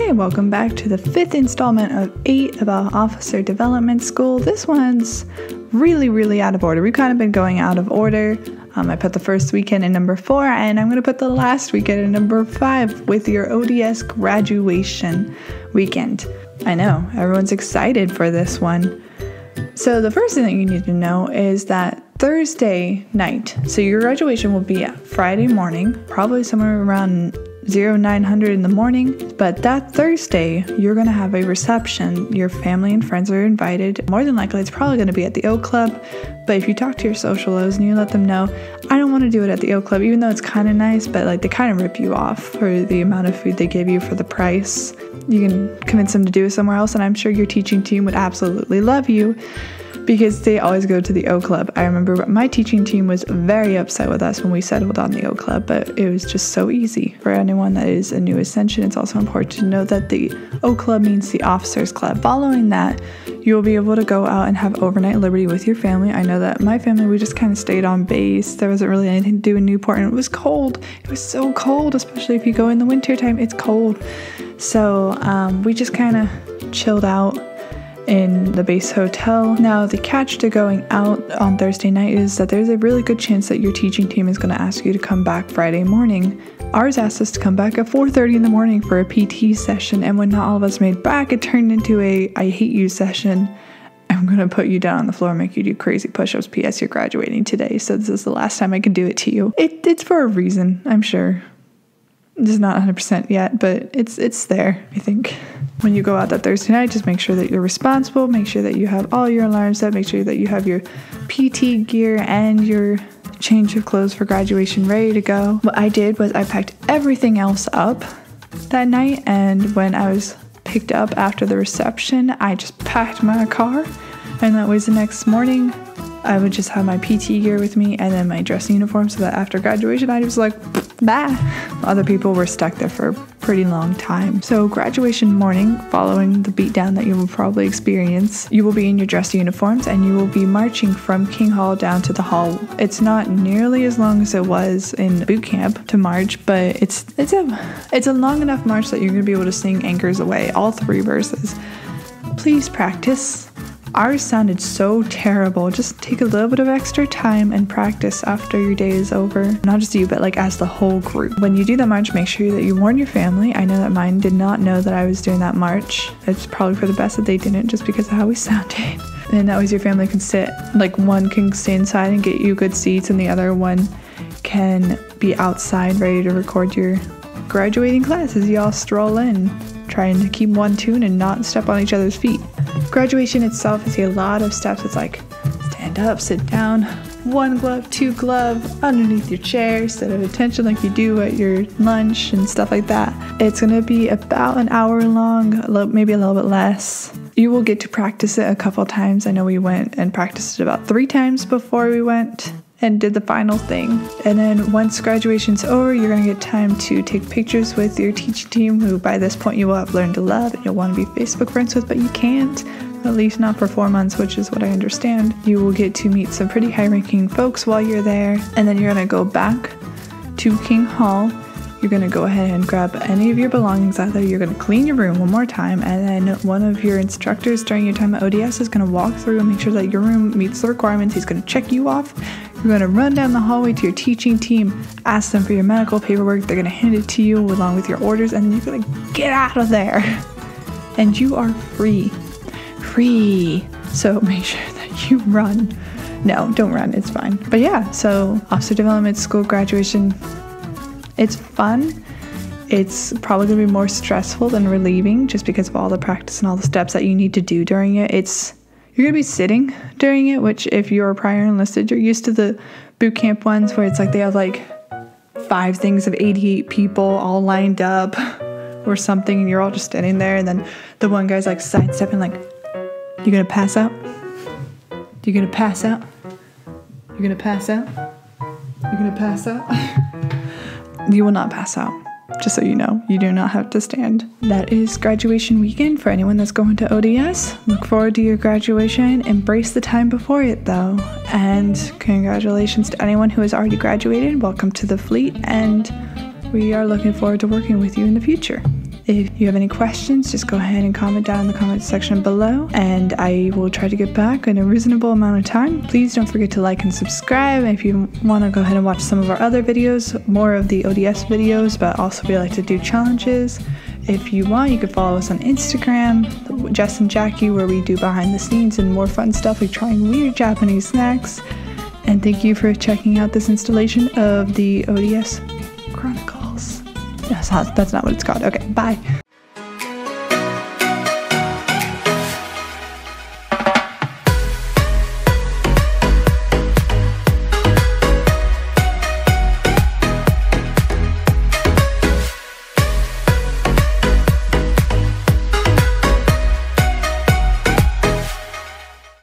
Hey, welcome back to the 5th installment of 8 about Officer Development School. This one's really out of order. We've kind of been going out of order. I put the first weekend in number 4, and I'm going to put the last weekend in number 5 with your ODS graduation weekend. I know, everyone's excited for this one. So the first thing that you need to know is that Thursday night, so your graduation will be Friday morning, probably somewhere around 0900 in the morning, but that Thursday you're going to have a reception. Your family and friends are invited. More than likely it's probably going to be at the O Club, but if you talk to your socialos and you let them know, I don't want to do it at the O Club, even though it's kind of nice, but like they kind of rip you off for the amount of food they give you for the price. You can convince them to do it somewhere else, and I'm sure your teaching team would absolutely love you because they always go to the O Club. I remember my teaching team was very upset with us when we settled on the O Club, but it was just so easy. For anyone that is a new Ascension, it's also important to know that the O Club means the Officers Club. Following that, you'll be able to go out and have overnight liberty with your family. I know that my family, we just kind of stayed on base. There wasn't really anything to do in Newport, and it was cold. It was so cold, especially if you go in the winter time, it's cold. So we just kind of chilled out in the base hotel. Now, the catch to going out on Thursday night is that there's a really good chance that your teaching team is going to ask you to come back Friday morning. Ours asked us to come back at 4:30 in the morning for a PT session, and when not all of us made back, it turned into a I hate you session. I'm going to put you down on the floor and make you do crazy push-ups. P.S. You're graduating today, so this is the last time I can do it to you. It's for a reason, I'm sure. It's not 100% yet, but it's there, I think. When you go out that Thursday night, just make sure that you're responsible, make sure that you have all your alarms set, make sure that you have your PT gear and your change of clothes for graduation ready to go. What I did was I packed everything else up that night, and when I was picked up after the reception, I just packed my car, and that was the next morning. I would just have my PT gear with me and then my dress uniform, so that after graduation I was like, bye. Other people were stuck there for a pretty long time. So graduation morning, following the beatdown that you will probably experience, you will be in your dress uniforms and you will be marching from King Hall down to the hall. It's not nearly as long as it was in boot camp to march, but it's a long enough march that you're going to be able to sing Anchors Away, all 3 verses. Please practice. Ours sounded so terrible. Just take a little bit of extra time and practice after your day is over. Not just you, but like as the whole group. When you do the march, make sure that you warn your family. I know that mine did not know that I was doing that march. It's probably for the best that they didn't, just because of how we sounded. And that way your family can sit, like one can stay inside and get you good seats, and the other one can be outside ready to record your graduating class as y'all stroll in, trying to keep one tune and not step on each other's feet. Graduation itself is a lot of steps. It's like stand up, sit down, 1 glove, 2 glove, underneath your chair, set at attention like you do at your lunch and stuff like that. It's going to be about an hour long, maybe a little bit less. You will get to practice it a couple times. I know we went and practiced it about 3 times before we went and did the final thing. And then once graduation's over, you're going to get time to take pictures with your teaching team, who by this point you will have learned to love and you'll want to be Facebook friends with, but you can't, at least not for 4 months, which is what I understand. You will get to meet some pretty high-ranking folks while you're there, and then you're going to go back to King Hall. You're going to go ahead and grab any of your belongings out there. You're going to clean your room one more time, and then one of your instructors during your time at ODS is going to walk through and make sure that your room meets the requirements. He's going to check you off. You're going to run down the hallway to your teaching team, ask them for your medical paperwork. They're going to hand it to you along with your orders, and then you're going to get out of there. And you are free. Free. So make sure that you run. No, don't run. It's fine. But yeah, so Officer Development School graduation, it's fun. It's probably going to be more stressful than relieving just because of all the practice and all the steps that you need to do during it. You're going to be sitting during it, which if you're prior enlisted, you're used to the boot camp ones where it's like they have like 5 things of 88 people all lined up or something, and you're all just standing there, and then the one guy's like sidestepping like, "You going to pass out? You going to pass out? You going to pass out? You going to pass out?" You will not pass out. Just so you know, you do not have to stand. That is graduation weekend for anyone that's going to ODS. Look forward to your graduation. Embrace the time before it, though. And congratulations to anyone who has already graduated. Welcome to the fleet, and we are looking forward to working with you in the future. If you have any questions, just go ahead and comment down in the comments section below, and I will try to get back in a reasonable amount of time. Please don't forget to like and subscribe. If you want to go ahead and watch some of our other videos, more of the ODS videos, but also we like to do challenges. If you want, you can follow us on Instagram, Jess and Jakii, where we do behind the scenes and more fun stuff like trying weird Japanese snacks. And thank you for checking out this installation of the ODS Chronicles. Yes, that's not what it's called. Okay, bye.